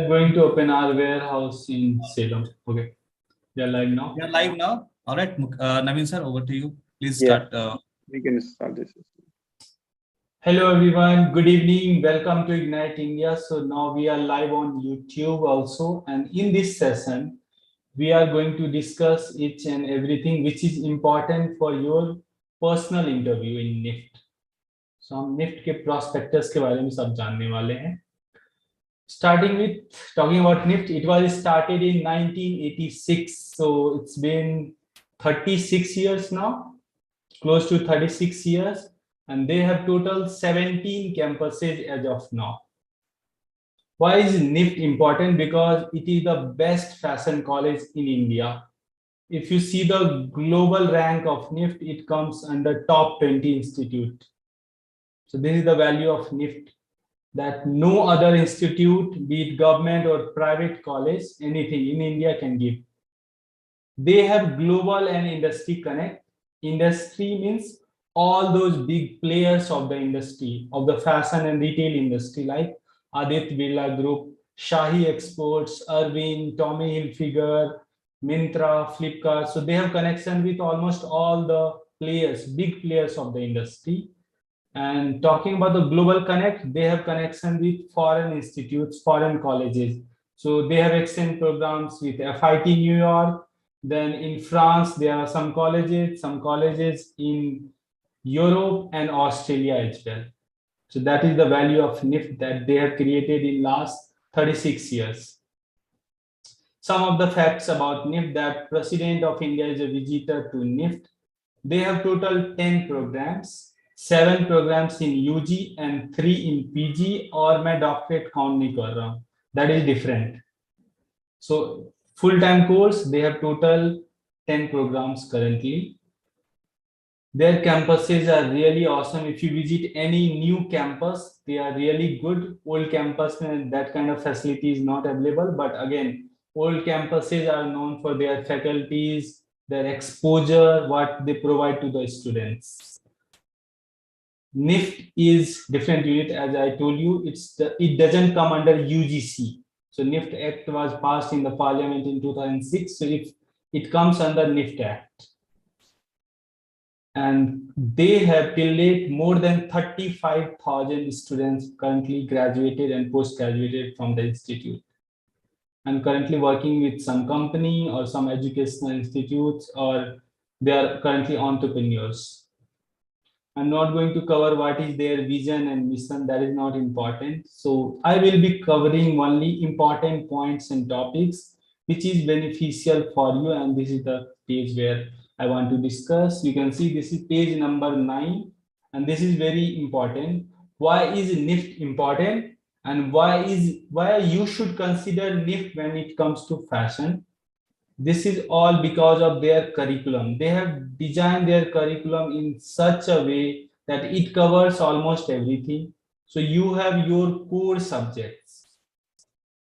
are going to open our warehouse in Salem. Okay. We are live now. We are live now. All right, Naveen sir, over to you. Please Yeah. start. We can start this. Hello everyone, good evening. Welcome to Ignite India. So now we are live on YouTube also, and in this session we are going to discuss each and everything which is important for your personal interview in NIFT. So हम NIFT के prospectus के बारे में सब जानने वाले हैं. Starting with talking about NIFT, it was started in 1986, so it's been 36 years now, close to 36 years, and they have total 17 campuses as of now. Why is NIFT important? Because it is the best fashion college in India. If you see the global rank of NIFT, it comes under top 20 institute. So this is the value of NIFT, that no other institute, be it government or private college, anything in India can give. They have global and industry connect. Industry means all those big players of the industry, of the fashion and retail industry, like Aditya Birla Group, Shahi Exports, Irving, Tommy Hilfiger, Myntra, Flipkart. So they have connection with almost all the players, big players of the industry. And talking about the global connect, they have connection with foreign institutes, foreign colleges. So they have exchange programs with FIT New York. Then in France, there are some colleges in Europe and Australia as well. So that is the value of NIFT that they have created in last 36 years. Some of the facts about NIFT: that President of India is a visitor to NIFT. They have total 10 programs. 7 programs in UG and 3 in PG, or my doctorate count nahi kar raha hu. That is different. So full-time course, they have total 10 programs currently. Their campuses are really awesome. If you visit any new campus, they are really good. Old campus, that kind of facility is not available. But again, old campuses are known for their faculties, their exposure, what they provide to the students. NIFT is different unit, as I told you. It doesn't come under UGC. So NIFT Act was passed in the Parliament in 2006. So if it comes under NIFT Act, and they have till date more than 35,000 students currently graduated and post-graduated from the institute. I'm currently working with some company or some educational institutes, or they are currently entrepreneurs. I'm not going to cover what is their vision and mission. That is not important. So I will be covering only important points and topics which is beneficial for you. And this is the page where I want to discuss. You can see this is page number 9. And this is very important. Why is NIFT important? And why you should consider NIFT when it comes to fashion? This is all because of their curriculum. They have designed their curriculum in such a way that it covers almost everything. So you have your core subjects.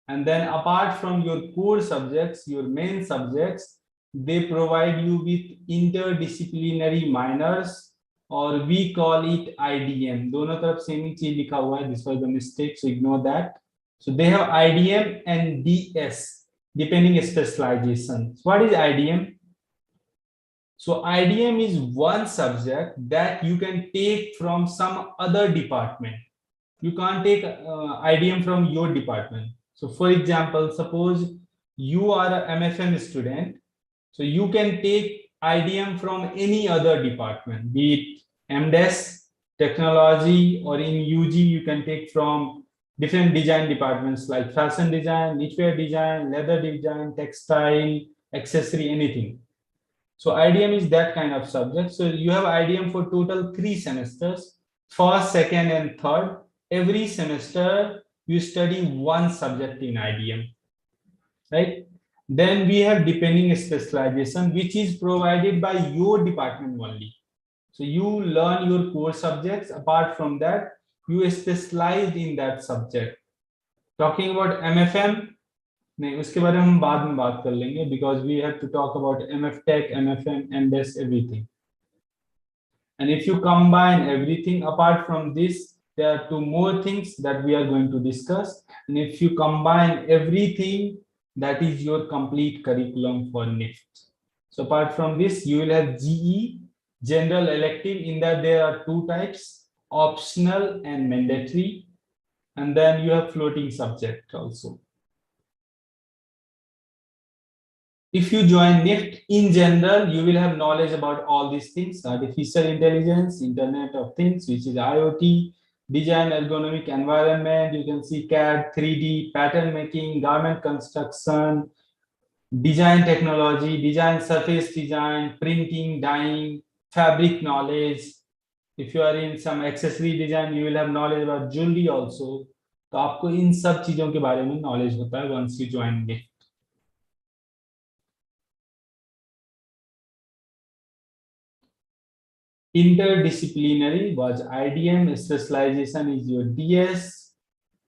And then apart from your core subjects, your main subjects, they provide you with interdisciplinary minors, or we call it IDM. दोनों तरफ same ही चीज लिखा हुआ है. This was the mistake, so ignore that. So they have IDM and DS. Depending specialization. What is IDM? So IDM is one subject that you can take from some other department. You can't take IDM from your department. So for example, suppose you are an MFM student. So you can take IDM from any other department, be it MDes, technology, or in UG you can take from different design departments like fashion design, knitwear design, leather design, textile, accessory, anything. So IDM is that kind of subject. So you have IDM for total 3 semesters, first, second, and third. Every semester you study one subject in IDM, right? Then we have depending specialization, which is provided by your department only. So you learn your core subjects. Apart from that, you specialize in that subject. Talking about MFM, नहीं उसके बारे में हम बाद में बात कर लेंगे, because we have to talk about MFTech, MFM, MDes, everything. And if you combine everything, apart from this, there are two more things that we are going to discuss. And if you combine everything, that is your complete curriculum for NIFT. So apart from this, you will have GE, general elective. In that there are two types, optional and mandatory. And then you have floating subject also. If you join NIFT, in general, you will have knowledge about all these things: artificial intelligence, Internet of Things, which is IoT, design ergonomic environment. You can see CAD, 3D, pattern making, garment construction, design technology, design surface design, printing, dyeing, fabric knowledge. If you are in some accessory design, you will have knowledge about jewelry also. तो आपको इन सब चीजों के बारे में knowledge होता है once you join NIFT. Interdisciplinary was IDM, specialization is your DS.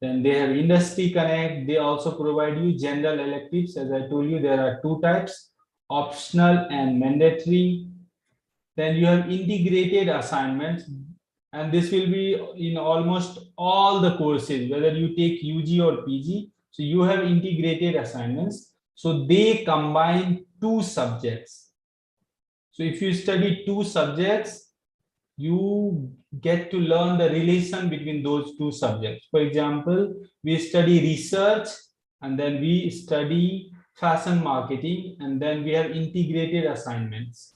Then they have Industry Connect. They also provide you general electives. As I told you, there are two types, optional and mandatory. Then you have integrated assignments, and this will be in almost all the courses, whether you take UG or PG. So you have integrated assignments. So they combine two subjects. So if you study two subjects, you get to learn the relation between those two subjects. For example, we study research, and then we study fashion marketing, and then we have integrated assignments.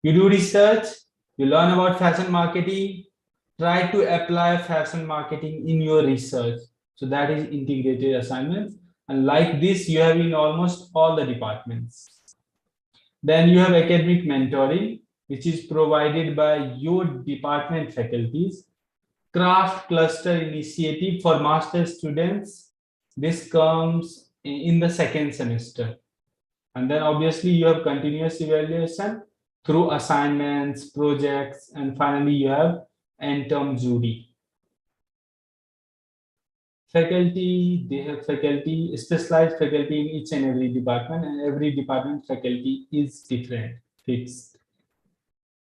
You do research, you learn about fashion marketing, try to apply fashion marketing in your research. So that is integrated assignments. And like this, you have in almost all the departments. Then you have academic mentoring, which is provided by your department faculties. Craft cluster initiative for master students. This comes in the second semester. And then obviously you have continuous evaluation through assignments, projects, and finally you have end-term jury. Faculty, they have faculty, specialized faculty in each and every department, and every department faculty is different, fixed.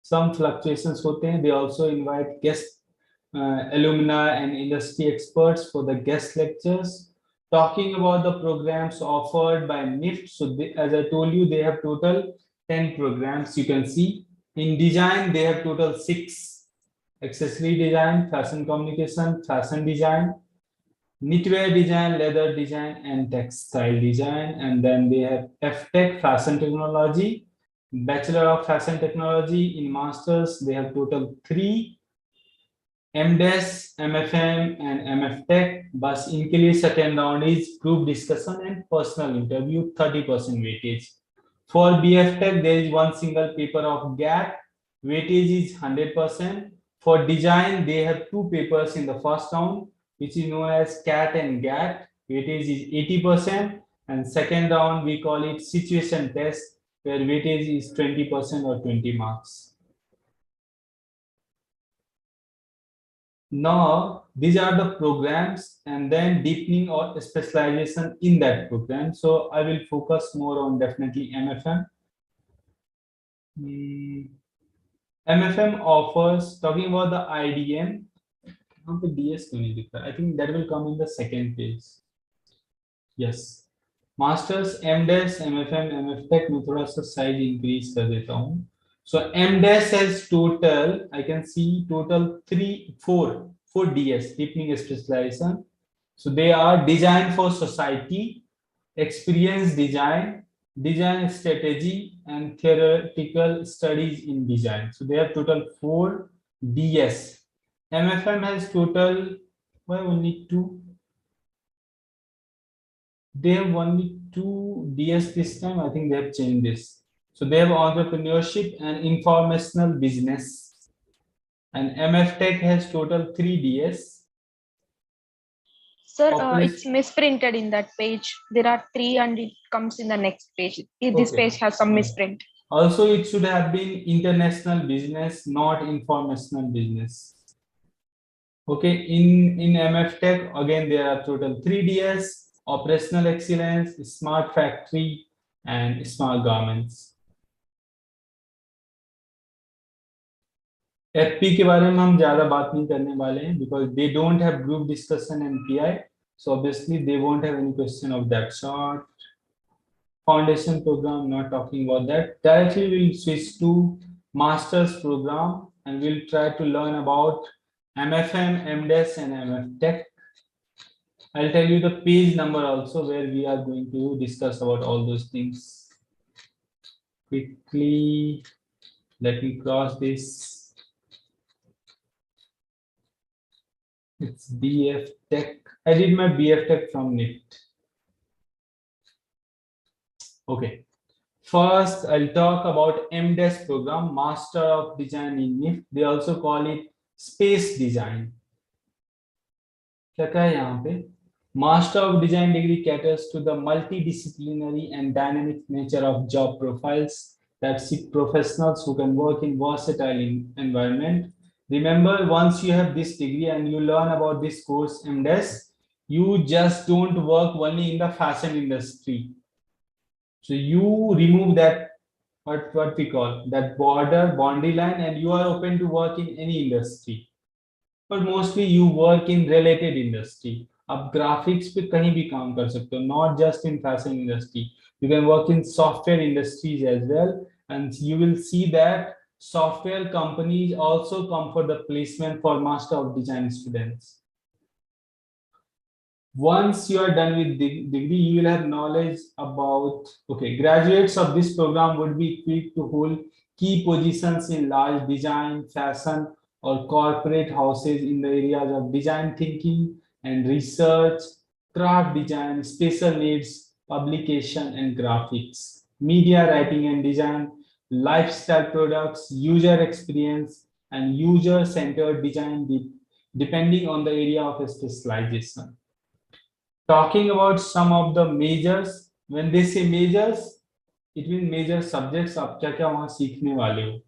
Some fluctuations hote hain. They also invite guest alumni and industry experts for the guest lectures. Talking about the programs offered by NIFT, so they, as I told you, they have total 10 programs. You can see in design they have total 6: accessory design, fashion communication, fashion design, knitwear design, leather design, and textile design. And then they have FTech, fashion technology, Bachelor of Fashion Technology. In masters they have total 3: MDes, MFM, and MFTech. But इनके लिए second round is group discussion and personal interview, 30% weightage. For BFTech there is one single paper of GAT, weightage is 100%. For design they have two papers in the first round, which is known as CAT and GAT, weightage is 80%, and second round we call it situation test, where weightage is 20% or 20 marks. Now, these are the programs, and then deepening or specialization in that program. So I will focus more on definitely MFM. MFM offers, talking about the IDM, DS I think that will come in the second page. Yes. Masters, MDes, MFM, MFTech में थोड़ा सा size increase कर देता हूँ. So MDes has total, I can see total 4 DS, deepening specialization. So they are design for society, experience design, design strategy, and theoretical studies in design. So they have total 4 DS. MFM has total, why only 2? They have only 2 DS this time. I think they have changed this. So they have entrepreneurship and informational business. And MFTech has total 3 DS. Sir, it's misprinted in that page. There are 3 and it comes in the next page. This page has some misprint. Also, it should have been international business, not informational business. Okay, in MFTech, again, there are total 3 DS. Operational excellence, smart factory, and smart garments. FP के बारे में हम ज्यादा बात नहीं करने वाले हैं because they don't have group discussion and PI, so obviously they won't have any question of that sort. Foundation program, not talking about that. Directly we'll switch to master's program and we'll try to learn about MFM, MDes and MFTech. I'll tell you the page number also where we are going to discuss about all those things. Quickly, let me cross this. It's BF Tech. I did my BF Tech from NIFT. Okay. First, I'll talk about MDes program, Master of Design in NIFT. They also call it Space Design. क्या है यहाँ पे? Master of Design degree caters to the multidisciplinary and dynamic nature of job profiles that seek professionals who can work in versatile environment. Remember, once you have this degree and you learn about this course MDes, you just don't work only in the fashion industry. So you remove that what we call that boundary line, and you are open to work in any industry. But mostly you work in related industry. आप graphics पे कहीं भी काम कर सकते हो, not just in fashion industry. You can work in software industries as well, and you will see that software companies also come for the placement for Master of Design students. Once you are done with the degree, you will have knowledge about, okay, graduates of this program would be equipped to hold key positions in large design, fashion, or corporate houses in the areas of design thinking and research, craft design, special needs, publication and graphics, media writing and design, lifestyle products, user experience, and user-centered design depending on the area of specialization. Talking about some of the majors, when they say majors, it means major subjects. आप क्या क्या वहाँ सीखने वाले हो?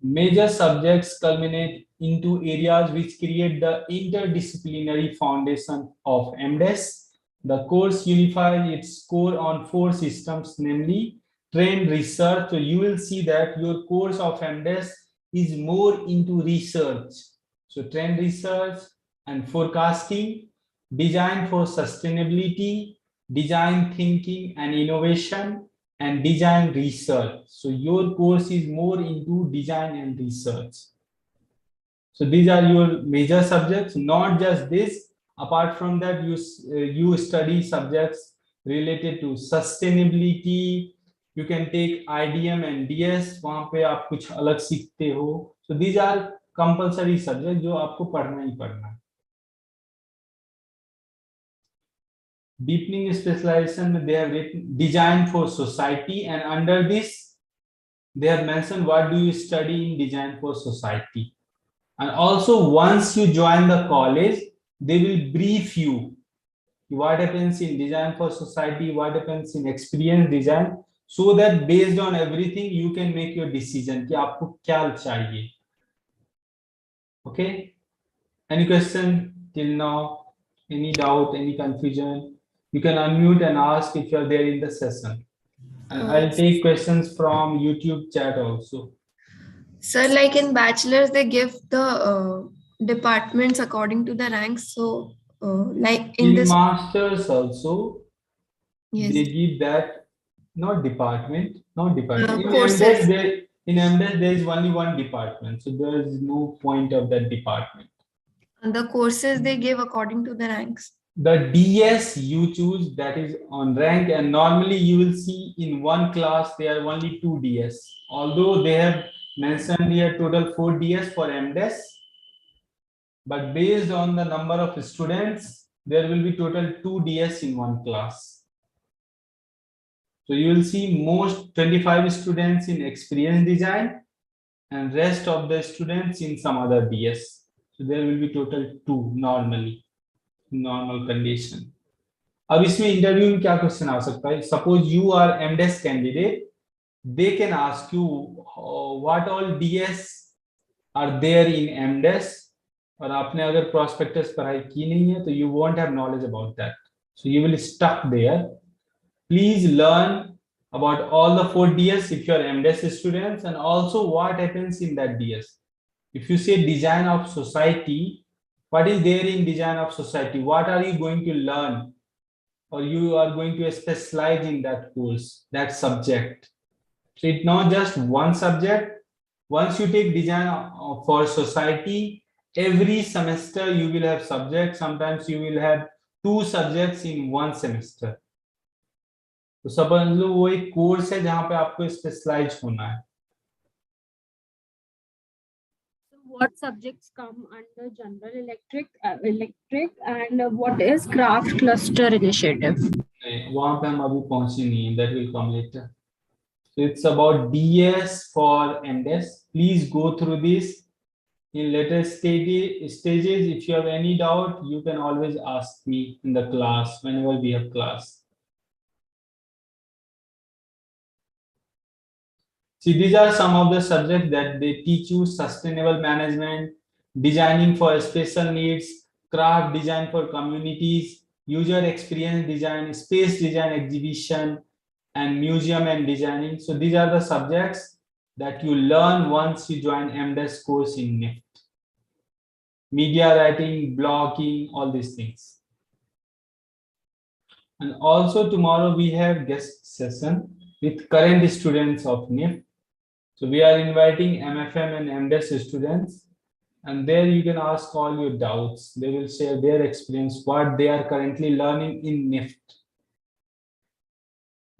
Major subjects culminate into areas which create the interdisciplinary foundation of MDes. The course unifies its core on 4 systems, namely trend research. So you will see that your course of MDes is more into research. So trend research and forecasting, design for sustainability, design thinking and innovation, and design research. So your course is more into design and research. So these are your major subjects. Not just this, apart from that, you study subjects related to sustainability. You can take IDM and DS, वहाँ पे आप कुछ अलग सीखते हो. So these are compulsory subjects जो आपको पढ़ना ही पढ़ना है. Deepening specialization, they have written design for society, and under this they have mentioned what do you study in design for society. And also once you join the college, they will brief you what happens in design for society, what happens in experience design, so that based on everything you can make your decision कि आपको क्या चाहिए. Okay, any question till now? Any doubt, any confusion? You can unmute and ask if you are there in the session. And I'll take questions from YouTube chat also. Sir, like in bachelor's, they give the departments according to the ranks. So, like in this masters also, yes, they give that not department. courses. In MDes there is only one department, so there is no point of that department. And the courses they give according to the ranks. The DS you choose, that is on rank, and normally you will see in one class there are only 2 DS. Although they have mentioned here total 4 DS for MDes, but based on the number of students, there will be total 2 DS in one class. So you will see most 25 students in experience design and rest of the students in some other DS. So there will be total 2 normally. Normal condition. अब इसमें interview में क्या question आ सकता है? Suppose you are MDes candidate, they can ask you what all DS are there in MDes, और आपने अगर prospectus पढ़ाई की नहीं है तो you won't have knowledge about that. So you will stuck there. Please learn about all the 4 DS if you are MDes students, and also what happens in that DS. If you say design of society, what is there in design of society? What are you going to learn? Or you are going to specialize in that course, that subject. So it's not just one subject. Once you take design for society, every semester you will have subjects. Sometimes you will have 2 subjects in one semester. तो समझ लो वो एक course है जहां पे आपको specialise होना है. What subjects come under general electric and what is craft cluster initiative? नहीं, वहां पे हम अभी पहुंचे नहीं हैं. That will come later. So it's about DS for MDes. Please go through this in later stages. If you have any doubt, you can always ask me in the class whenever we have class. See, these are some of the subjects that they teach you: sustainable management, designing for special needs, craft design for communities, user experience design, space design exhibition, and museum and designing. So these are the subjects that you learn once you join MDes course in NIFT. Media writing, blogging, all these things. And also tomorrow we have guest session with current students of NIFT. So we are inviting MFM and MDes students, and there you can ask all your doubts. They will share their experience, what they are currently learning in NIFT.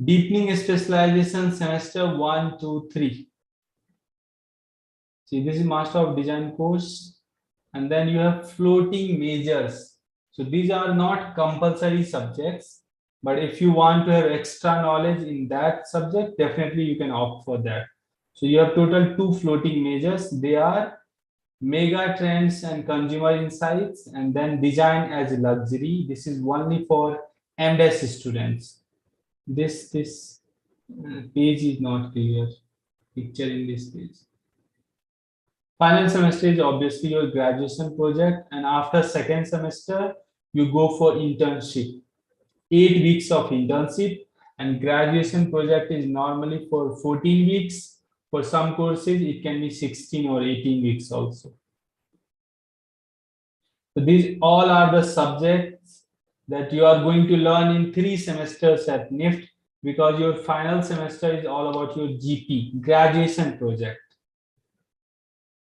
Deepening specialization semester 1, 2, 3. See, this is Master of Design course, and then you have floating majors. So these are not compulsory subjects, but if you want to have extra knowledge in that subject, definitely you can opt for that. So you have total 2 floating majors. They are mega trends and consumer insights, and then design as luxury. This is only for MDes students. This page is not clear. Picture in this page. Final semester is obviously your graduation project, and after second semester you go for internship. 8 weeks of internship, and graduation project is normally for 14 weeks. For some courses, it can be 16 or 18 weeks also. So these all are the subjects that you are going to learn in 3 semesters at NIFT, because your final semester is all about your GP, graduation project.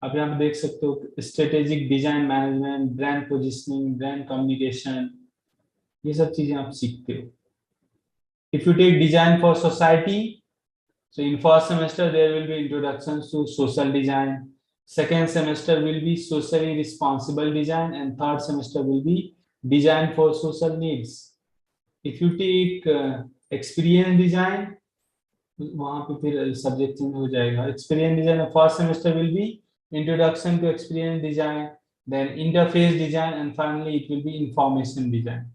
आप यहाँ पे देख सकते हो strategic design management, brand positioning, brand communication, ये सब चीजें आप सीखते हो. If you take design for society, so in first semester there will be introductions to social design, second semester will be socially responsible design, and third semester will be design for social needs. If you take experience design, वहाँ पे फिर subject change हो जाएगा. Experience design first semester will be introduction to experience design, then interface design, and finally it will be information design.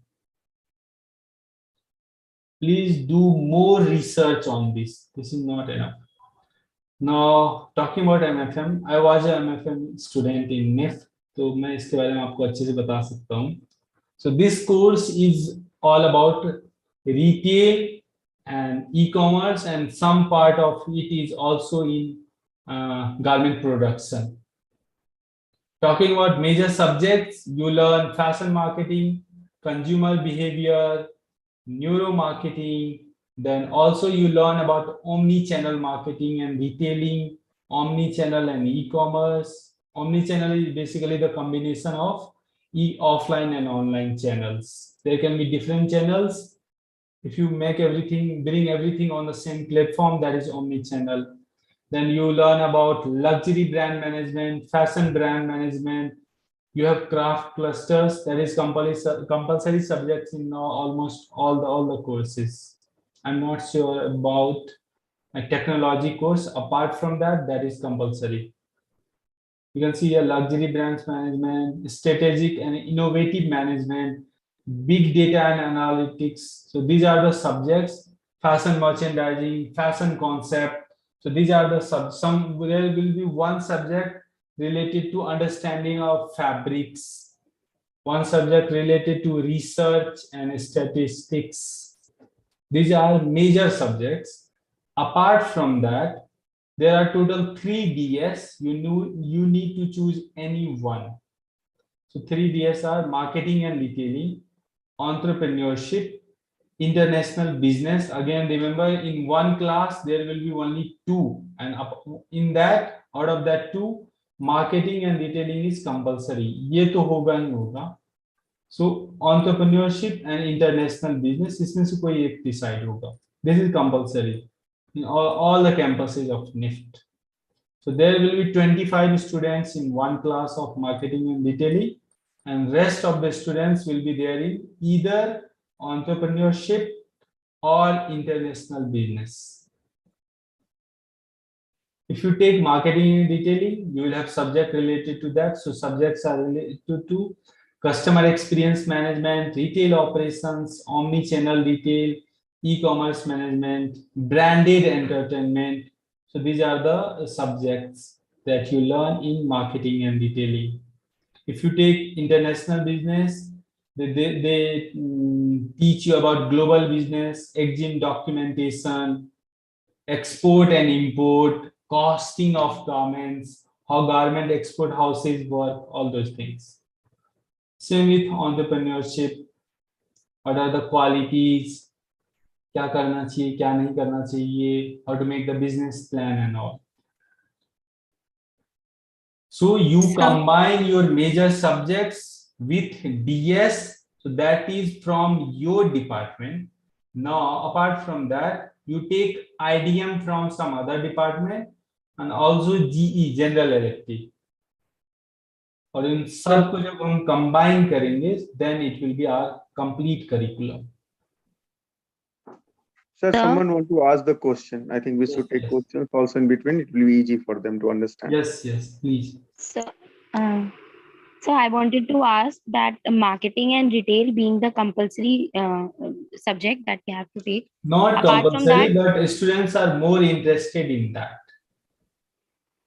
Please do more research on this. This is not enough. Now, talking about MFM, I was a MFM student in NIFT, तो मैं इसके बारे में आपको अच्छे से बता सकता हूँ. So this course is all about retail and e-commerce, and some part of it is also in garment production. Talking about major subjects, you learn fashion marketing, consumer behavior, neuromarketing. Then also you learn about omni-channel marketing and retailing, omni-channel and e-commerce. Omni-channel is basically the combination of offline and online channels. There can be different channels. If you make everything, bring everything on the same platform, that is omni-channel. Then you learn about luxury brand management, fashion brand management. You have craft clusters, that is compulsory subjects in almost all the courses. I'm not sure about a technology course. Apart from that, that is compulsory. You can see a luxury brands management, strategic and innovative management, big data and analytics. So these are the subjects. Fashion merchandising, fashion concept. So these are the some. There will be one subject related to understanding of fabrics, one subject related to research and statistics. These are major subjects. Apart from that, there are total 3 DS. You need to choose any one. So 3 DS are marketing and retailing, entrepreneurship, international business. Again, remember, in one class there will be only 2, and in that, out of that 2, marketing and retailing is compulsory. ये तो होगा ही होगा. So entrepreneurship and international business, इसमें से कोई एक decide होगा. This is compulsory in all the campuses of NIFT. So there will be 25 students in one class of marketing and retailing, and rest of the students will be there in either entrepreneurship or international business. If you take marketing and retailing, you will have subject related to that. So subjects are related to customer experience management, retail operations, omni-channel retail, e-commerce management, branded entertainment. So these are the subjects that you learn in marketing and retailing. If you take international business, they teach you about global business, EXIM documentation, export and import, costing of garments, how garment export houses work, all those things. Same with entrepreneurship. What are the qualities? क्या करना चाहिए, क्या नहीं करना चाहिए, how to make the business plan and all. So you combine your major subjects with DS, so that is from your department. Now, apart from that, you take IDM from some other department and also GE, General Elective. और इन सब को जब हम combine करेंगे, then it will be our complete curriculum. Sir, someone want to ask the question. I think we should take questions also in between. It will be easy for them to understand. Yes, please. So I wanted to ask that marketing and retail being the compulsory subject that we have to take. Not compulsory, but students are more interested in that.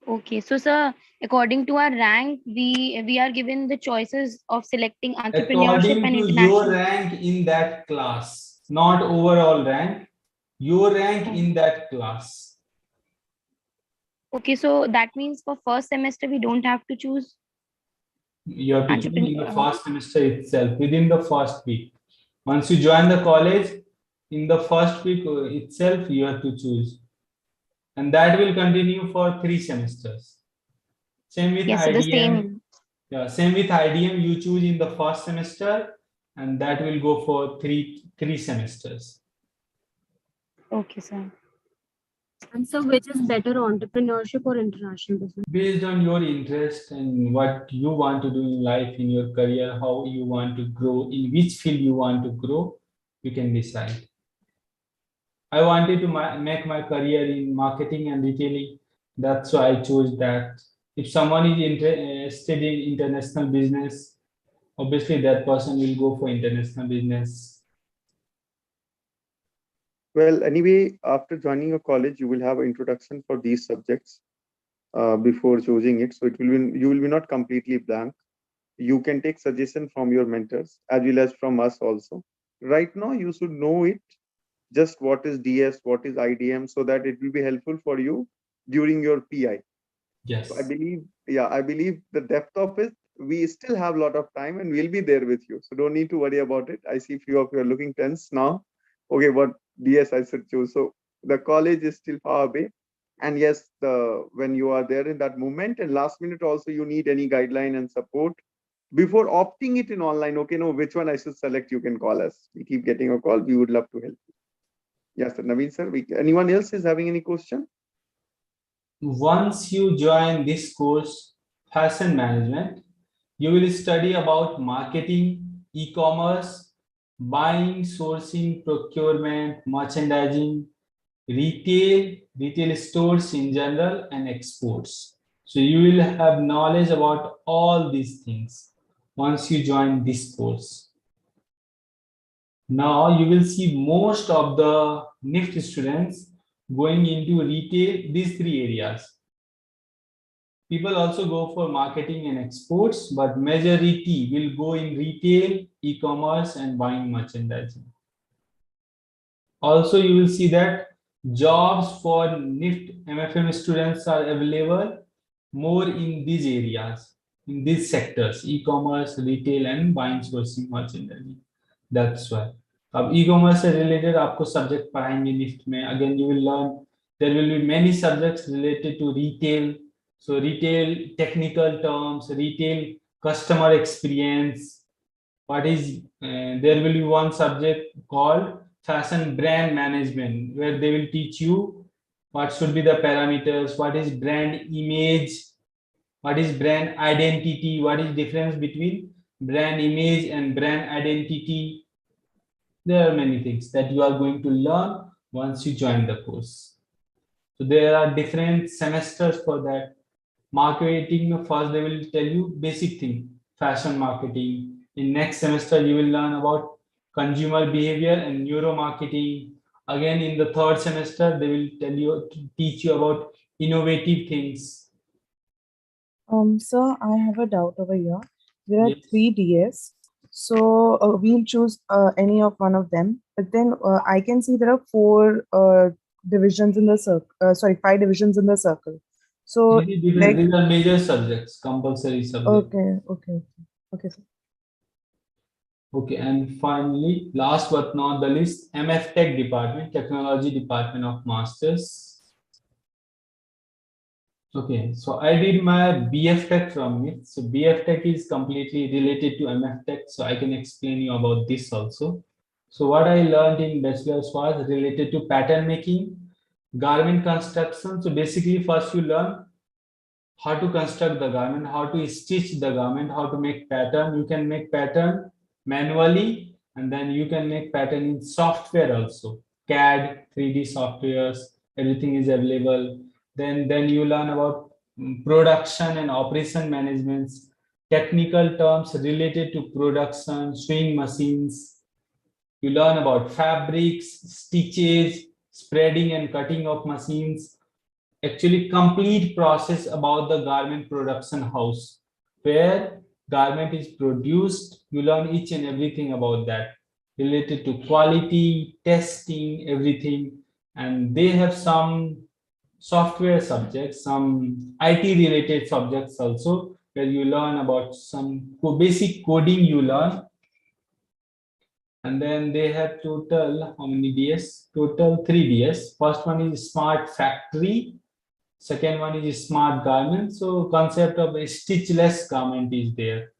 Okay, so sir, according to our rank, we are given the choices of selecting entrepreneurship and international. According to your rank in that class, not overall rank, your rank in that class. Okay, so that means for first semester we don't have to choose. You have to choose in the first semester itself, within the first week. Once you join the college, in the first week itself, you have to choose. And that will continue for 3 semesters. Same with IDM. Yeah, same with IDM, you choose in the first semester, and that will go for three semesters. Okay, sir. And so which is better, entrepreneurship or international business? Based on your interest and what you want to do in life, in your career, how you want to grow, in which field you want to grow, you can decide. I wanted to make my career in marketing and retailing. That's why I chose that. If someone is interested in international business, obviously that person will go for international business. Well, anyway, after joining a college, you will have an introduction for these subjects before choosing it. So you will be not completely blank. You can take suggestion from your mentors as well as from us also. Right now, you should know it, just what is DS, what is IDM, so that it will be helpful for you during your PI. Yes. So I believe the depth of it, we still have a lot of time and we'll be there with you. So don't need to worry about it. I see few of you are looking tense now. Okay, what DS I should choose? So the college is still far away. And yes, when you are there in that moment and last minute also you need any guideline and support before opting it in online. Okay, no, which one I should select? You can call us. We keep getting a call. We would love to help you. Yes, sir. Naveen sir, anyone else is having any question? Once you join this course, fashion management, you will study about marketing, e-commerce, buying, sourcing, procurement, merchandising, retail stores in general, and exports. So you will have knowledge about all these things once you join this course. Now you will see most of the NIFT students going into retail, these 3 areas. People also go for marketing and exports, but majority will go in retail, e-commerce, and buying merchandising. Also, you will see that Jobs for NIFT MFM students are available more in these areas, in these sectors, e-commerce, retail and buying, sourcing merchandising. That's why. अब e-commerce से related आपको subject पढ़ाएंगे NIFT में. Again, you will learn there will be many subjects related to retail. So retail technical terms, retail customer experience. What is there will be one subject called fashion brand management, where they will teach you what should be the parameters, what is brand image, what is brand identity, what is difference between brand image and brand identity. There are many things that you are going to learn once you join the course. So there are different semesters for that. Marketing, first they will tell you basic thing, fashion marketing. In next semester, you will learn about consumer behavior and neuromarketing. Again, in the third semester, they will tell you, teach you about innovative things. Sir, I have a doubt over here. There are Yes. 3 DS. So we'll choose any of one of them. But then I can see there are 4 divisions in the circle. Sorry, 5 divisions in the circle. So These are major subjects, compulsory subjects. Okay, sir. Okay, and finally, last but not the least, MFTech department, Technology Department of Masters. Okay, so I did my BFTech from it. So BFTech is completely related to MFTech, so I can explain you about this also. So what I learned in bachelor's was related to pattern making, garment construction. So basically, first you learn how to construct the garment, how to stitch the garment, how to make pattern. You can make pattern manually, and then you can make pattern in software also. CAD, 3D softwares, everything is available. Then you learn about production and operation management, technical terms related to production, sewing machines. You learn about fabrics, stitches, spreading and cutting of machines. Actually, complete process about the garment production house, where garment is produced. You learn each and everything about that related to quality, testing, everything. And they have some software subjects, some IT related subjects also, where you learn about some basic coding you learn. And then they have total, how many DS? Total 3 DS. First one is smart factory. Second one is smart garment. So concept of a stitchless garment is there.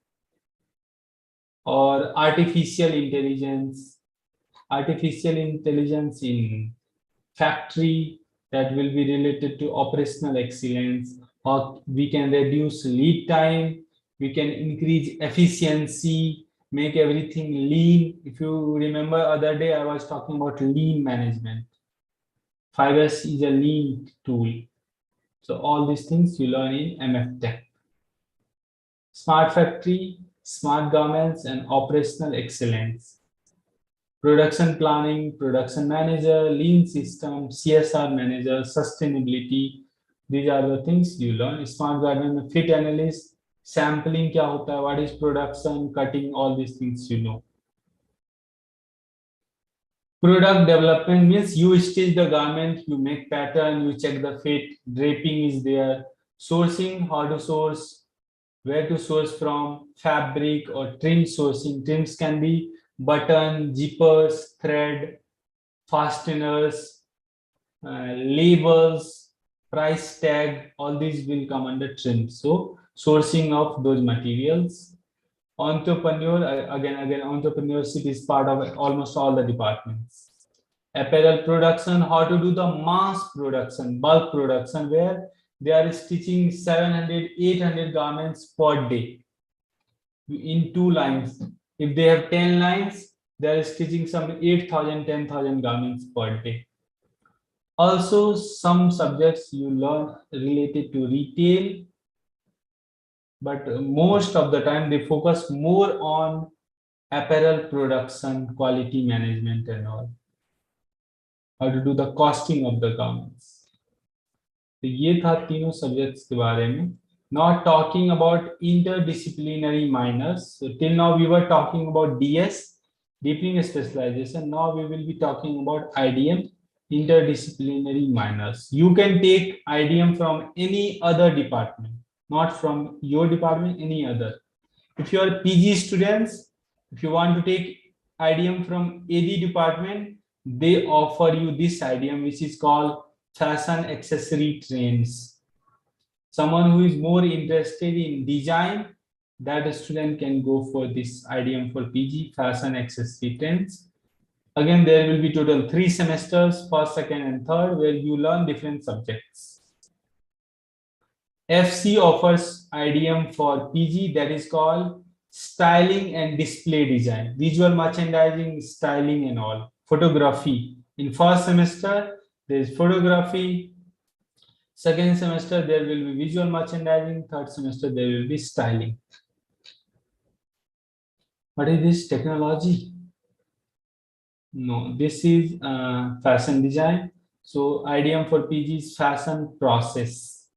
Or artificial intelligence in factory, that will be related to operational excellence, or we can reduce lead time, we can increase efficiency, make everything lean. If you remember other day, I was talking about lean management. Fibers is a lean tool. So all these things you learn in MFTech. Smart factory, smart garments, and operational excellence. Production planning, production manager, lean system, CSR manager, sustainability. These are the things you learn. Smart garment, fit analyst, sampling kya hota hai, what is production, cutting, all these things you know. Product development means you stitch the garment, you make pattern, you check the fit, draping is there. Sourcing, how to source, where to source from, fabric or trim sourcing. Trims can be button, zippers, thread, fasteners, labels, price tag, all these will come under trim. So sourcing of those materials. Entrepreneur, again, entrepreneurship is part of almost all the departments. Apparel production, how to do the mass production, bulk production, where they are stitching 700, 800 garments per day in 2 lines. If they have 10 lines, they are stitching some 8,000, 10,000 garments per day. Also, some subjects you learn related to retail, but most of the time they focus more on apparel production, quality management and all. How to do the costing of the garments. तो ये था तीनों subjects के बारे में. Not talking about interdisciplinary minors. So till now we were talking about DS, deepening specialization. Now we will be talking about IDM, interdisciplinary minors. You can take IDM from any other department, not from your department, any other. If you are PG students, if you want to take IDM from AD department, they offer you this IDM, which is called fashion accessory trends. Someone who is more interested in design, that student can go for this IDM for PG, fashion accessory trends. Again, there will be total 3 semesters, first, second, and third, where you learn different subjects. FC offers IDM for PG, that is called styling and display design, visual merchandising, styling and all. Photography. In first semester, there is photography. Second semester, there will be visual merchandising. Third semester, there will be styling. What is this? Technology? No, this is fashion design. So IDM for PG is fashion process.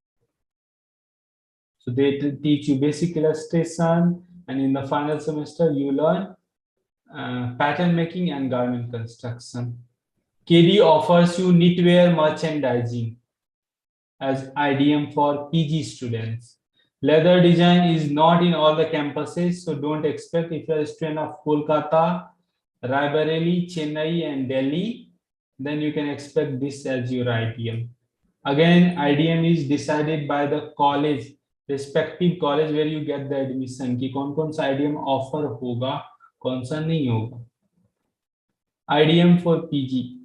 So they teach you basic illustration, and in the final semester you learn pattern making and garment construction. KD offers you knitwear merchandising as IDM for PG students. Leather design is not in all the campuses, so don't expect. If you're a student of Kolkata, Raebareli, Chennai, and Delhi, then you can expect this as your IDM. Again, IDM is decided by the college, respective college where you get the admission कि कौन-कौन सा IDM offer होगा, कौन सा नहीं होगा. IDM for PG.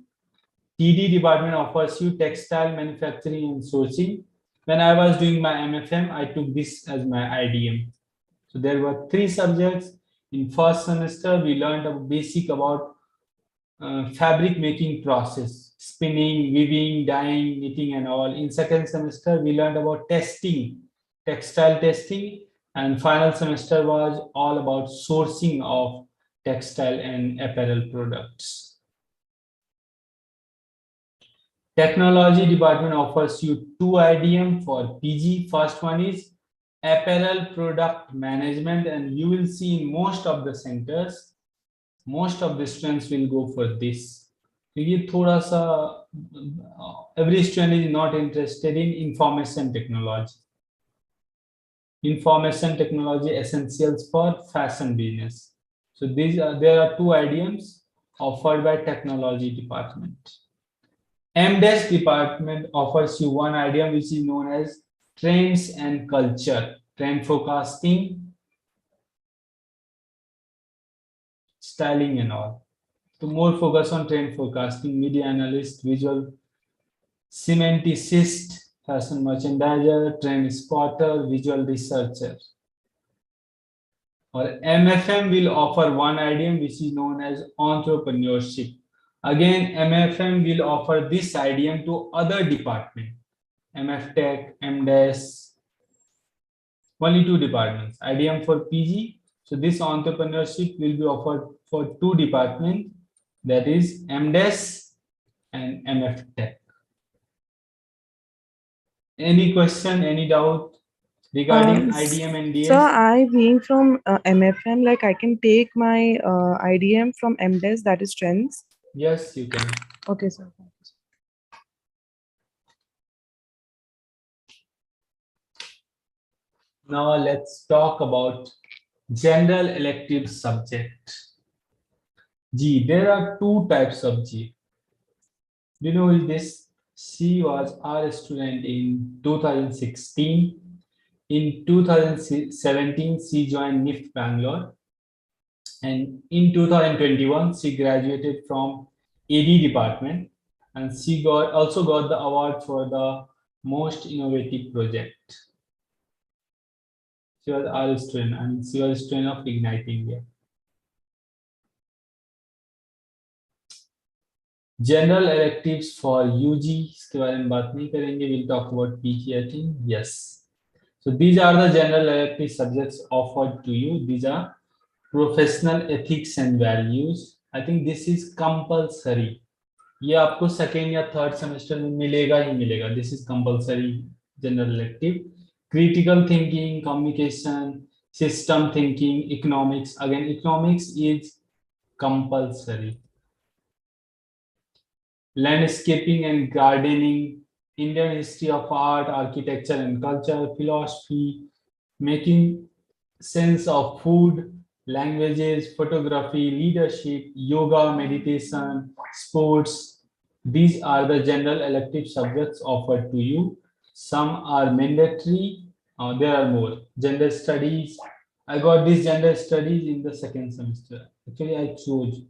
TD department offers you textile manufacturing and sourcing. When I was doing my MFM, I took this as my IDM. So there were 3 subjects. In first semester, we learned a basic about fabric making process, spinning, weaving, dyeing, knitting and all. In second semester, we learned about testing, textile testing, and final semester was all about sourcing of textile and apparel products. Technology department offers you 2 IDM for PG. First one is apparel product management, and you will see in most of the centers, most of the students will go for this. Every student is not interested in information technology. Information technology essentials for fashion business. So there are 2 IDMs offered by technology department. MDes department offers you 1 IDM, which is known as trends and culture, trend forecasting, styling and all. To more focus on trend forecasting, media analyst, visual semanticist, fashion merchandiser, trend spotter, visual researcher. Or MFM will offer 1 IDM, which is known as entrepreneurship. Again, MFM will offer this IDM to other departments, MFTech, MDes, only 2 departments. IDM for PG. So this entrepreneurship will be offered for 2 departments, that is MDes and MFTech. Any question, any doubt regarding IDM and DS? So I being from MFM, like I can take my IDM from MDes, that is trends. Yes, you can. Okay, sir. Now let's talk about general elective subject. G, there are 2 types of G. Do you know who is this? She was our student in 2016. In 2017, she joined NIFT Bangalore. And in 2021, she graduated from AD department, and she also got the award for the most innovative project. She was our student, and she was a student of Ignite India. General electives for UG, इसके बारे में बात नहीं करेंगे. We'll talk about PG, I think. Yes. So these are the general elective subjects offered to you. These are professional ethics and values. I think this is compulsory. ये आपको second या third semester में मिलेगा ही मिलेगा. This is compulsory general elective. Critical thinking, communication, system thinking, economics. Again, economics is compulsory. landscaping and gardening, Indian history of art, architecture and culture, philosophy, making sense of food, languages, photography, leadership, yoga, meditation, sports. These are the general elective subjects offered to you. Some are mandatory, there are more. Gender studies. I got this gender studies in the second semester. Actually, I chose.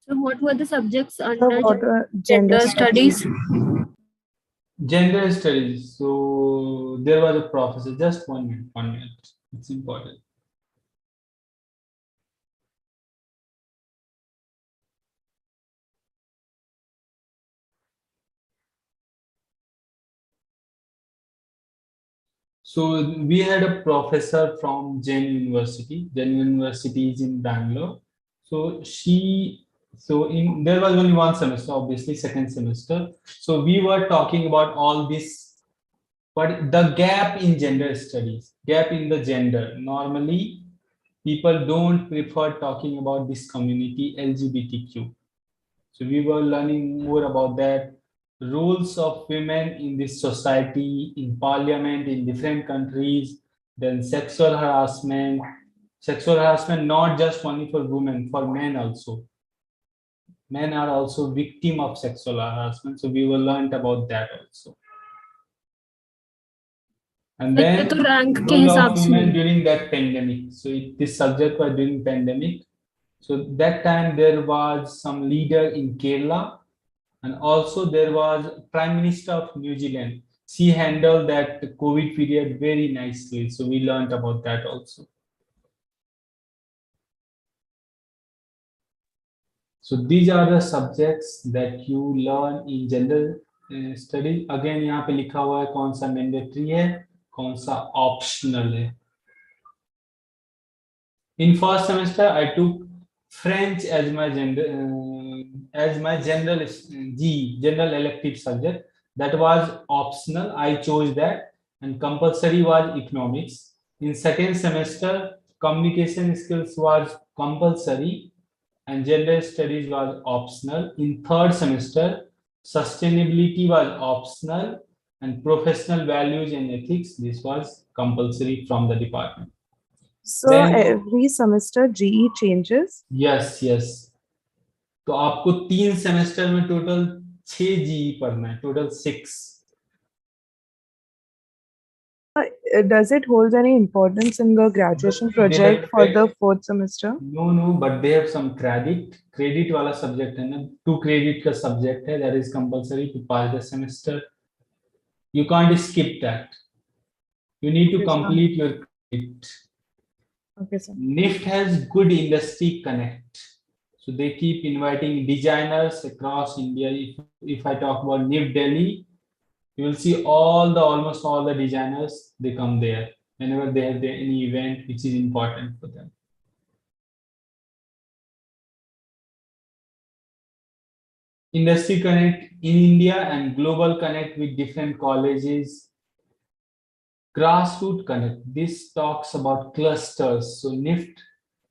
So what were the subjects So under what are gender studies? Gender studies. So there was a professor. Just 1 minute. 1 minute. It's important. So we had a professor from Jain University. Jain University is in Bangalore. So there was only one semester, obviously second semester. So we were talking about all this, but the gap in gender studies, gap in the gender. Normally, people don't prefer talking about this community, LGBTQ. So we were learning more about that, roles of women in this society, in parliament, in different countries, then sexual harassment not just only for women, for men also. Men are also victim of sexual harassment. So we were learned about that also. And then तो rank के role हिसाब of से women during that pandemic. So this subject was during pandemic. So that time there was some leader in Kerala, and also there was Prime Minister of New Zealand. She handled that COVID period very nicely. So we learned about that also. So these are the subjects that you learn in general studies. Again यहाँ पे लिखा हुआ है कौन सा mandatory है, कौन सा optional है. In first semester, I took French as my general general elective subject. That was optional. I chose that, and compulsory was economics. In second semester, communication skills was compulsory, and gender studies was optional. In third semester, sustainability was optional, and professional values and ethics, this was compulsory from the department. So Then- every semester GE changes. Yes yes तो आपको 3 semester में total 6 GE पढ़ना है, total 6. Does it hold any importance in the graduation project for the fourth semester? No, but they have some credit वाला subject है ना, 2 credit का subject है, that is compulsory to pass the semester. You can't skip that. You need to Okay, sir. complete your credit. Okay, sir. NIFT has good industry connect. So they keep inviting designers across India. If I talk about NIFT Delhi, you will see almost all the designers, they come there whenever they have any event which is important for them. Industry connect in India and global connect with different colleges. Grassroots connect, this talks about clusters. So NIFT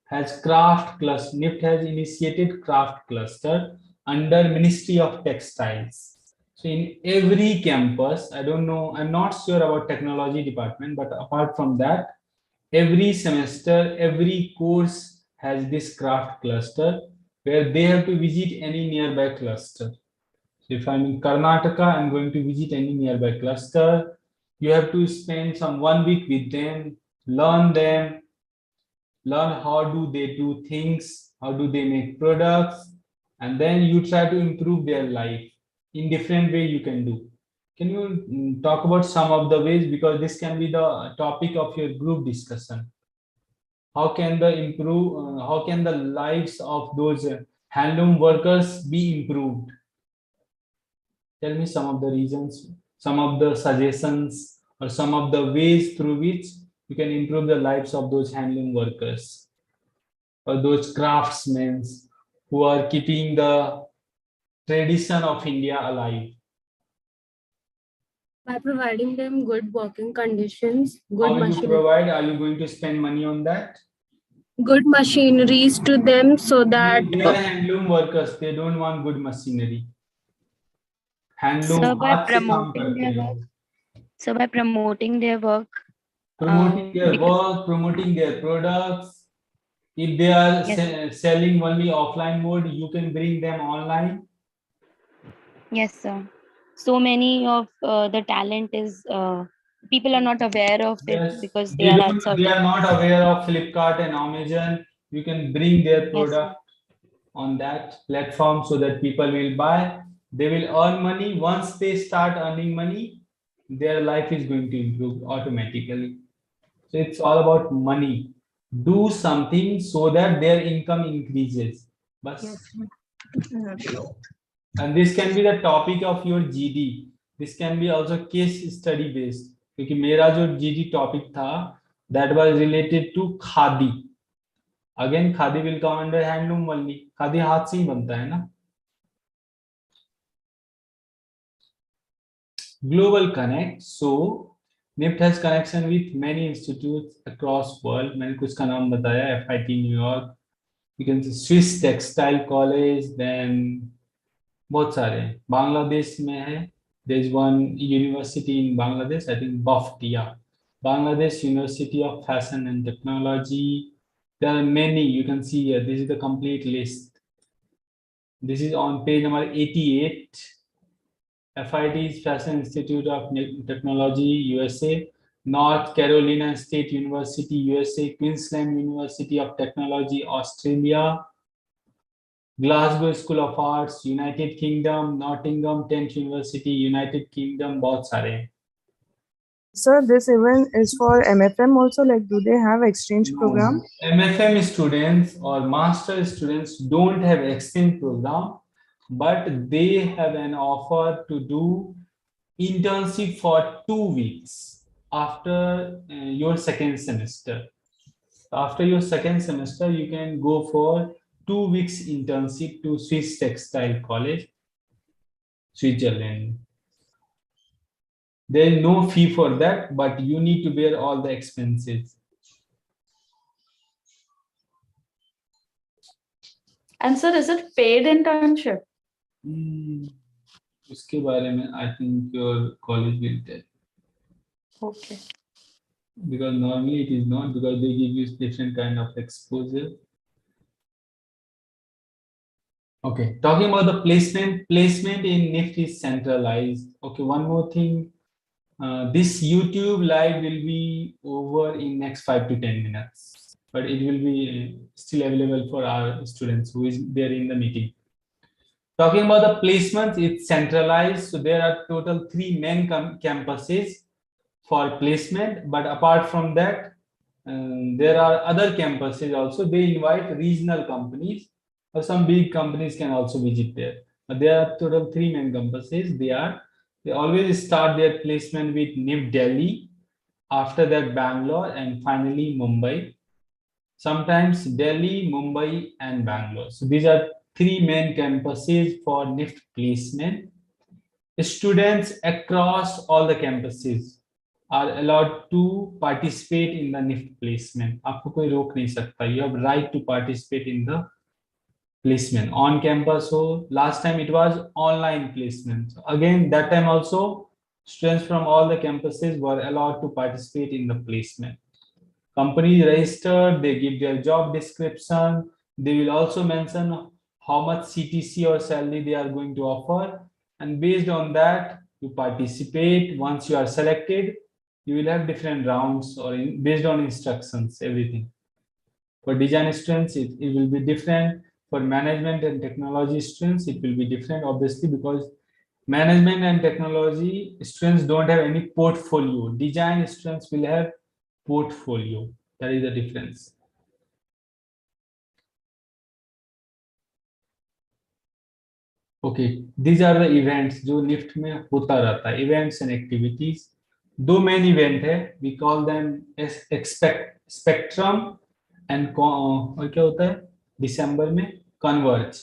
has NIFT has initiated craft cluster under Ministry of Textiles. So in every campus, I don't know, I'm not sure about technology department, but apart from that, every semester, every course has this craft cluster where they have to visit any nearby cluster. So if I'm in Karnataka, I'm going to visit any nearby cluster. You have to spend some 1 week with them, learn how do they do things, how do they make products, and then you try to improve their life in different way you can do. Can you talk about some of the ways, because this can be the topic of your group discussion? How can the lives of those handloom workers be improved? Tell me some of the reasons, some of the suggestions, or some of the ways through which you can improve the lives of those handloom workers or those craftsmen who are keeping the tradition of India alive. By providing them good working conditions, good How you machine. provide? Are you going to spend money on that? good machineries to them so that They are handloom workers, they don't want good machinery. Sir, handloom by हाथ से काम promoting करते their हैं work, लोग. so by promoting their work, Promoting their because work, promoting their products. If they are yes, selling only offline mode, you can bring them online. yes, sir. So many of the talent is people are not aware of it Yes, because they are at they certain. are not aware of Flipkart and Amazon. You can bring their Yes, product sir. on that platform so that people will buy. They will earn money. Once they start earning money, their life is going to improve automatically. So it's all about money. Do something so that their income increases. Bas. And this can be the topic of your GD. This can be also case study based. क्योंकि मेरा जो GD topic था, that was related to khadi. Again, khadi will come under handloom only. Khadi हाथ से ही बनता है ना. Global Connect. So NIFT has connection with many institutes across world. मैंने कुछ का नाम बताया, FIT New York. You can see Swiss Textile College. Then बहुत सारे हैं. बांग्लादेश में है. There is one university in Bangladesh, I think BOFT, Bangladesh University of Fashion and Technology. There are many, you can see here. This is the complete list. This is on page number 88. FIT is Fashion Institute of Technology, USA. North Carolina State University, USA. Queensland University of Technology, Australia. Glasgow School of Arts, United Kingdom. Nottingham Trent University, United Kingdom. बहुत सारे हैं. Sir, this event is for MFM also. Like, do they have exchange program? MFM students or master students don't have exchange program, but they have an offer to do internship for 2 weeks after your second semester. After your second semester, you can go for 2 weeks internship to Swiss Textile College, Switzerland. There is no fee for that, but you need to bear all the expenses. And sir, is it paid internship? उसके बारे में I think your college will tell. Okay. Because normally it is not, because they give you different kind of exposure. Okay, talking about the placement in NIFT is centralized. Okay, one more thing. This YouTube live will be over in next 5 to 10 minutes, but it will be still available for our students who is there in the meeting. Talking about the placements, it's centralized. So there are total 3 main campuses for placement, but apart from that, there are other campuses also. They invite regional companies or some big companies can also visit there. But there are total 3 main campuses. They always start their placement with NIFT Delhi, after that Bangalore, and finally Mumbai. Sometimes Delhi, Mumbai, and Bangalore. So these are 3 main campuses for NIFT placement. Students across all the campuses are allowed to participate in the NIFT placement. आपको कोई रोक नहीं सकता. You have right to participate in the placement on campus. So last time it was online placement. So again, that time also students from all the campuses were allowed to participate in the placement. Companies registered, they give their job description. They will also mention how much CTC or salary they are going to offer. And based on that, you participate. Once you are selected, you will have different rounds or based on instructions, everything. For design students, it will be different. For management and technology students, it will be different, obviously, because management and technology students don't have any portfolio. Design students will have portfolio. That is the difference. Okay, these are the events जो NIFT में होता रहता है. Events and activities. 2 main event है. We call them Spectrum and और क्या होता है दिसंबर में Converge.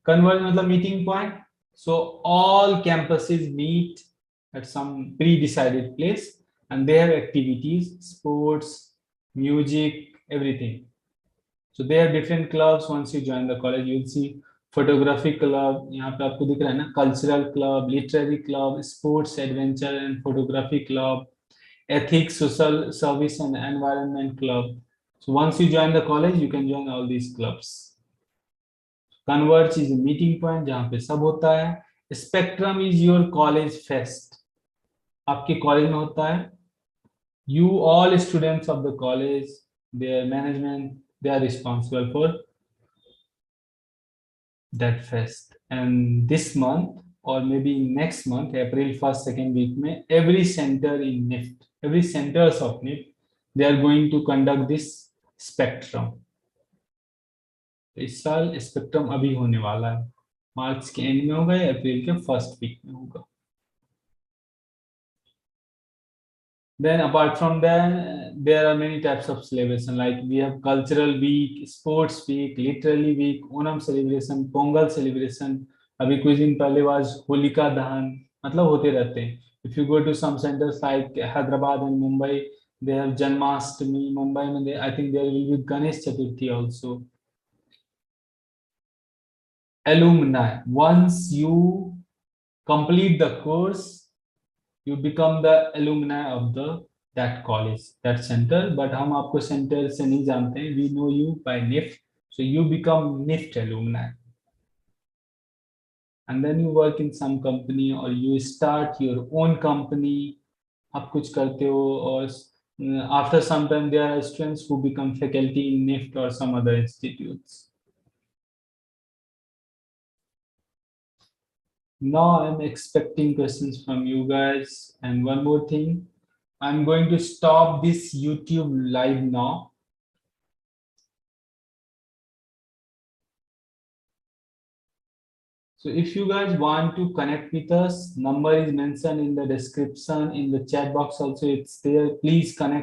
Converge मतलब meeting point. So all campuses meet at some pre-decided place and they have activities, sports, music, everything. So they have different clubs. Once you join the college, you'll see photography club. यहाँ पे आपको दिख रहा है ना, cultural club, literary club, sports, adventure and photography club, ethics, social service and environment club. So once you join the college, you can join all these clubs. Converge is a meeting point जहाँ पे सब होता है. Spectrum is your college fest. आपके college में होता है. You all students of the college, their management, they are responsible for that fest. And this month or maybe next month, April 1st, 2nd week में, every center in NIFT, every centers of NIFT, they are going to conduct this spectrum. इस साल spectrum अभी होने वाला है. मार्च के and में होगा या अप्रैल के फर्स्ट वीक में होगा. Then apart from that, there are many types of celebration, like we have cultural week, sports week, literary week, Onam celebration, Pongal celebration. अभी कुछ दिन पहले was होलिका दहन. मतलब होते रहते हैं. If you go to some centers like Hyderabad and Mumbai, they have Janmashtami. Mumbai में I think there will be Ganesh Chaturthi also. Alumni. Once you complete the course, you become the alumni of that college, that center. But हम आपको center से नहीं जानते हैं. We know you by NIFT, so you become NIFT alumni. And then you work in some company or you start your own company. आप कुछ करते हो, or after some time there are students who become faculty in NIFT or some other institutes. Now I'm expecting questions from you guys. And one more thing, I'm going to stop this YouTube live now. So if you guys want to connect with us, number is mentioned in the description, in the chat box also it's there. Please connect